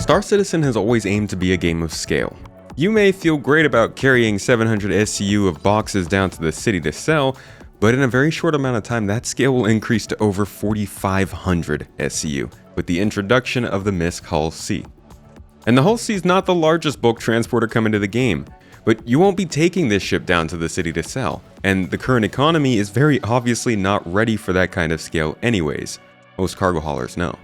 Star Citizen has always aimed to be a game of scale. You may feel great about carrying 700 SCU of boxes down to the city to sell, but in a very short amount of time that scale will increase to over 4,500 SCU with the introduction of the Misc Hull C. And the Hull C is not the largest bulk transporter coming to the game, but you won't be taking this ship down to the city to sell, and the current economy is very obviously not ready for that kind of scale anyways. Most cargo haulers know.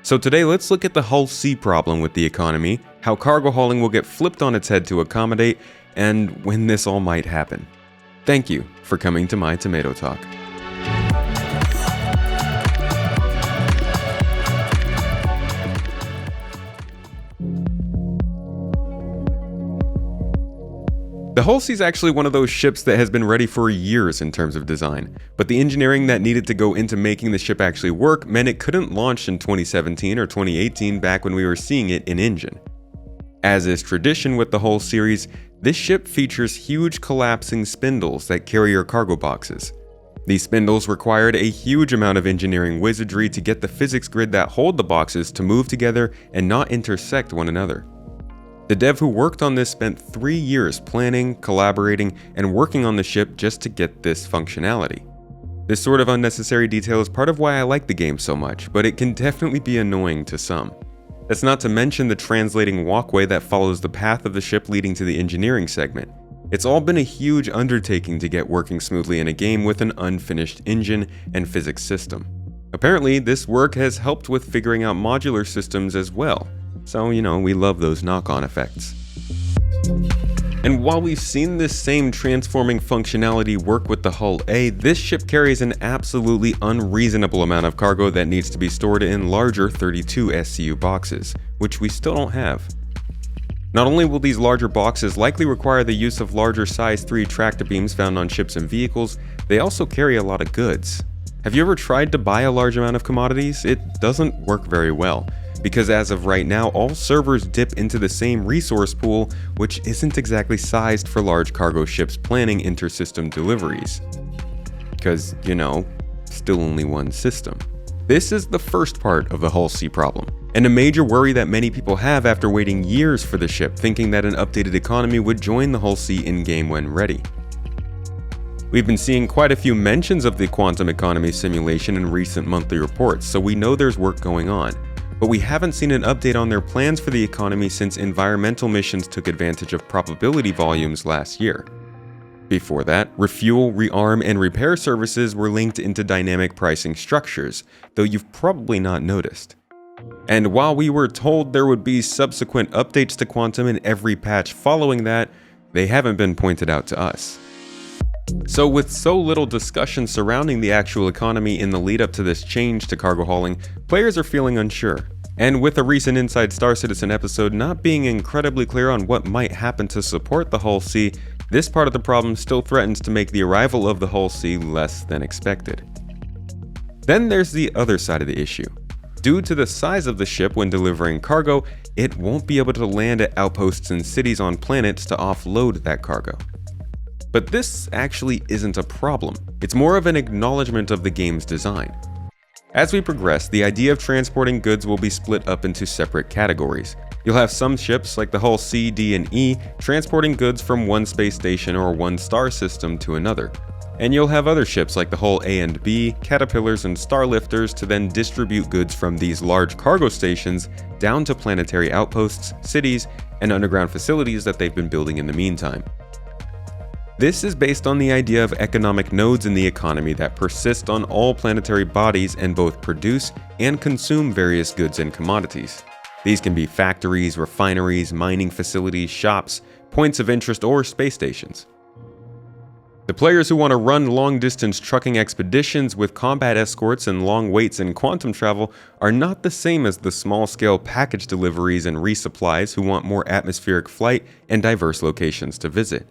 So today let's look at the Hull C problem with the economy, how cargo hauling will get flipped on its head to accommodate, and when this all might happen. Thank you for coming to my Tomato Talk. The Hull C is actually one of those ships that has been ready for years in terms of design, but the engineering that needed to go into making the ship actually work meant it couldn't launch in 2017 or 2018 back when we were seeing it in engine. As is tradition with the Hull series, this ship features huge collapsing spindles that carry your cargo boxes. These spindles required a huge amount of engineering wizardry to get the physics grid that hold the boxes to move together and not intersect one another. The dev who worked on this spent 3 years planning, collaborating, and working on the ship just to get this functionality. This sort of unnecessary detail is part of why I like the game so much, but it can definitely be annoying to some. That's not to mention the translating walkway that follows the path of the ship leading to the engineering segment. It's all been a huge undertaking to get working smoothly in a game with an unfinished engine and physics system. Apparently, this work has helped with figuring out modular systems as well. So, we love those knock-on effects. And while we've seen this same transforming functionality work with the Hull A, this ship carries an absolutely unreasonable amount of cargo that needs to be stored in larger 32 SCU boxes, which we still don't have. Not only will these larger boxes likely require the use of larger size 3 tractor beams found on ships and vehicles, they also carry a lot of goods. Have you ever tried to buy a large amount of commodities? It doesn't work very well, because as of right now, all servers dip into the same resource pool, which isn't exactly sized for large cargo ships planning inter-system deliveries. Because, still only one system. This is the first part of the Hull C problem, and a major worry that many people have after waiting years for the ship, thinking that an updated economy would join the Hull C in-game when ready. We've been seeing quite a few mentions of the quantum economy simulation in recent monthly reports, so we know there's work going on. But we haven't seen an update on their plans for the economy since environmental missions took advantage of probability volumes last year. Before that, refuel, rearm, and repair services were linked into dynamic pricing structures, though you've probably not noticed. And while we were told there would be subsequent updates to Quantum in every patch following that, they haven't been pointed out to us. So with so little discussion surrounding the actual economy in the lead up to this change to cargo hauling, players are feeling unsure. And with a recent Inside Star Citizen episode not being incredibly clear on what might happen to support the Hull C, this part of the problem still threatens to make the arrival of the Hull C less than expected. Then there's the other side of the issue. Due to the size of the ship when delivering cargo, it won't be able to land at outposts and cities on planets to offload that cargo. But this actually isn't a problem, it's more of an acknowledgement of the game's design. As we progress, the idea of transporting goods will be split up into separate categories. You'll have some ships, like the Hull C, D, and E, transporting goods from one space station or one star system to another. And you'll have other ships like the Hull A and B, Caterpillars, and Starlifters to then distribute goods from these large cargo stations down to planetary outposts, cities, and underground facilities that they've been building in the meantime. This is based on the idea of economic nodes in the economy that persist on all planetary bodies and both produce and consume various goods and commodities. These can be factories, refineries, mining facilities, shops, points of interest, or space stations. The players who want to run long-distance trucking expeditions with combat escorts and long waits in quantum travel are not the same as the small-scale package deliveries and resupplies who want more atmospheric flight and diverse locations to visit.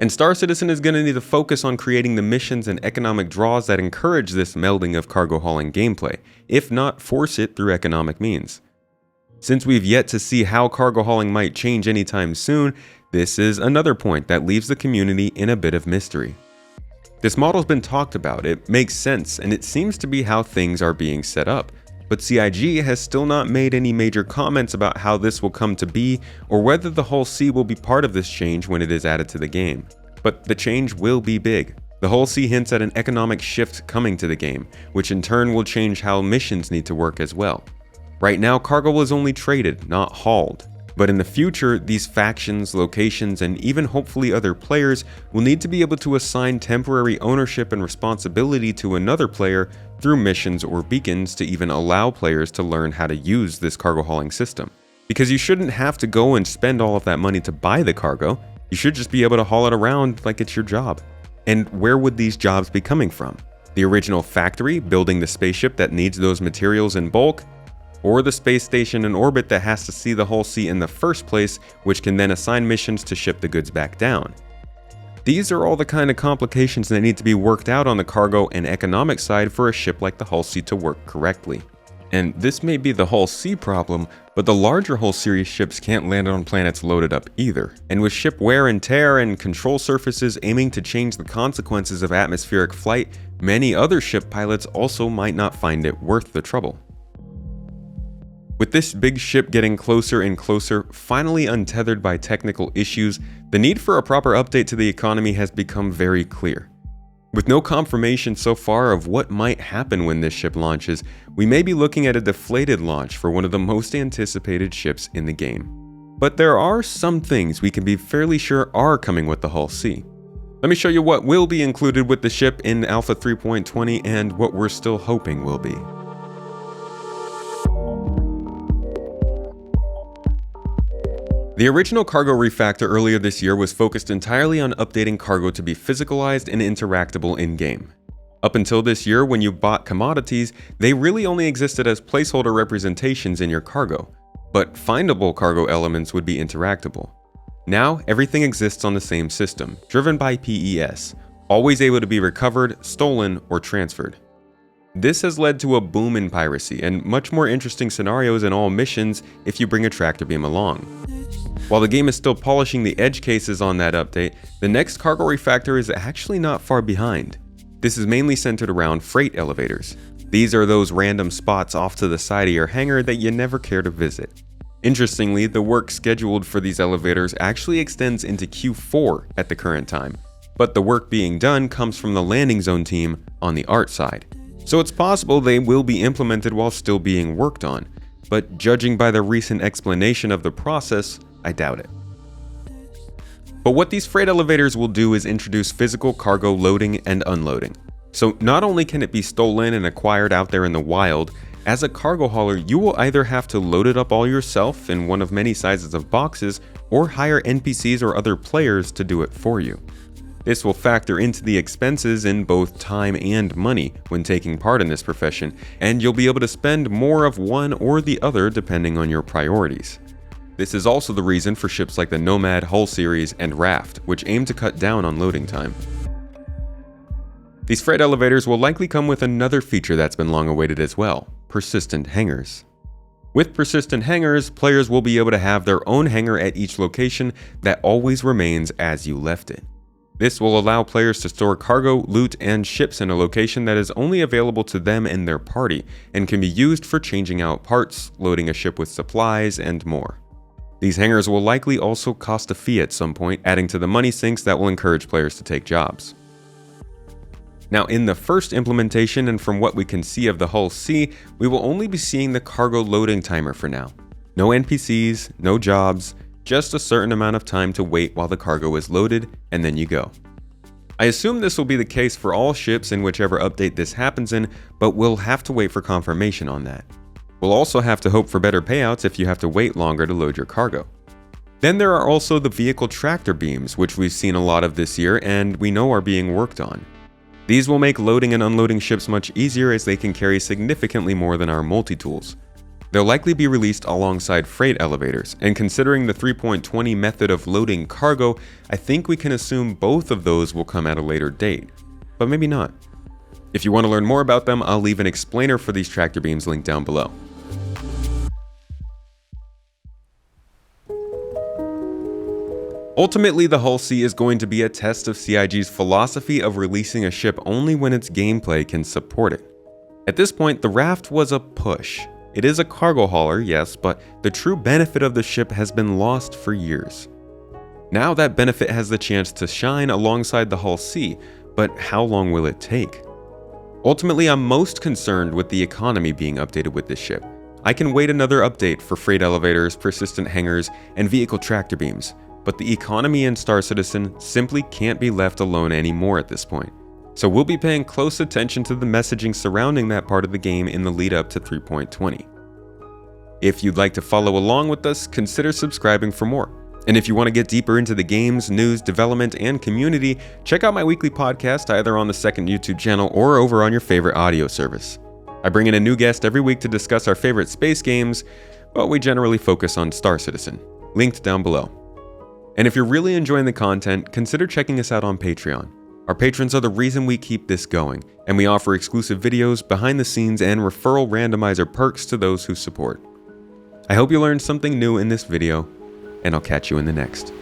And Star Citizen is going to need to focus on creating the missions and economic draws that encourage this melding of cargo hauling gameplay, if not force it through economic means. Since we've yet to see how cargo hauling might change anytime soon, this is another point that leaves the community in a bit of mystery. This model's been talked about, it makes sense, and it seems to be how things are being set up. but CIG has still not made any major comments about how this will come to be or whether the Hull C will be part of this change when it is added to the game. But the change will be big. The Hull C hints at an economic shift coming to the game, which in turn will change how missions need to work as well. Right now, cargo is only traded, not hauled. But in the future, these factions, locations, and even hopefully other players will need to be able to assign temporary ownership and responsibility to another player through missions or beacons to even allow players to learn how to use this cargo hauling system. Because you shouldn't have to go and spend all of that money to buy the cargo, you should just be able to haul it around like it's your job. And where would these jobs be coming from? The original factory building the spaceship that needs those materials in bulk? Or the space station in orbit that has to see the Hull C in the first place, which can then assign missions to ship the goods back down. These are all the kind of complications that need to be worked out on the cargo and economic side for a ship like the Hull C to work correctly. And this may be the Hull C problem, but the larger Hull series ships can't land on planets loaded up either. And with ship wear and tear and control surfaces aiming to change the consequences of atmospheric flight, many other ship pilots also might not find it worth the trouble. With this big ship getting closer and closer, finally untethered by technical issues, the need for a proper update to the economy has become very clear. With no confirmation so far of what might happen when this ship launches, we may be looking at a deflated launch for one of the most anticipated ships in the game. But there are some things we can be fairly sure are coming with the Hull C. Let me show you what will be included with the ship in Alpha 3.20 and what we're still hoping will be. The original Cargo Refactor earlier this year was focused entirely on updating cargo to be physicalized and interactable in-game. Up until this year, when you bought commodities, they really only existed as placeholder representations in your cargo, but findable cargo elements would be interactable. Now, everything exists on the same system, driven by PES, always able to be recovered, stolen, or transferred. This has led to a boom in piracy and much more interesting scenarios in all missions if you bring a tractor beam along. While the game is still polishing the edge cases on that update, the next Cargo Refactor is actually not far behind. This is mainly centered around freight elevators. These are those random spots off to the side of your hangar that you never care to visit. Interestingly, the work scheduled for these elevators actually extends into Q4 at the current time, but the work being done comes from the landing zone team on the art side. So it's possible they will be implemented while still being worked on, but judging by the recent explanation of the process, I doubt it. But what these freight elevators will do is introduce physical cargo loading and unloading. So not only can it be stolen and acquired out there in the wild, as a cargo hauler you will either have to load it up all yourself in one of many sizes of boxes or hire NPCs or other players to do it for you. This will factor into the expenses in both time and money when taking part in this profession, and you'll be able to spend more of one or the other depending on your priorities. This is also the reason for ships like the Nomad, Hull series, and Raft, which aim to cut down on loading time. These freight elevators will likely come with another feature that's been long awaited as well: persistent hangars. With persistent hangars, players will be able to have their own hangar at each location that always remains as you left it. This will allow players to store cargo, loot, and ships in a location that is only available to them and their party, and can be used for changing out parts, loading a ship with supplies, and more. These hangars will likely also cost a fee at some point, adding to the money sinks that will encourage players to take jobs. Now, in the first implementation, and from what we can see of the Hull C, we will only be seeing the cargo loading timer for now. No NPCs, no jobs, just a certain amount of time to wait while the cargo is loaded, and then you go. I assume this will be the case for all ships in whichever update this happens in, but we'll have to wait for confirmation on that. We'll also have to hope for better payouts if you have to wait longer to load your cargo. Then there are also the vehicle tractor beams, which we've seen a lot of this year and we know are being worked on. These will make loading and unloading ships much easier as they can carry significantly more than our multi-tools. They'll likely be released alongside freight elevators, and considering the 3.20 method of loading cargo, I think we can assume both of those will come at a later date, but maybe not. If you want to learn more about them, I'll leave an explainer for these tractor beams linked down below. Ultimately, the Hull C is going to be a test of CIG's philosophy of releasing a ship only when its gameplay can support it. At this point, the raft was a push. It is a cargo hauler, yes, but the true benefit of the ship has been lost for years. Now that benefit has the chance to shine alongside the Hull C, but how long will it take? Ultimately, I'm most concerned with the economy being updated with this ship. I can wait another update for freight elevators, persistent hangars, and vehicle tractor beams, but the economy in Star Citizen simply can't be left alone anymore at this point. So we'll be paying close attention to the messaging surrounding that part of the game in the lead up to 3.20. If you'd like to follow along with us, consider subscribing for more. And if you want to get deeper into the games, news, development, and community, check out my weekly podcast either on the second YouTube channel or over on your favorite audio service. I bring in a new guest every week to discuss our favorite space games, but we generally focus on Star Citizen, linked down below. And if you're really enjoying the content, consider checking us out on Patreon. Our patrons are the reason we keep this going, and we offer exclusive videos, behind the scenes, and referral randomizer perks to those who support. I hope you learned something new in this video, and I'll catch you in the next.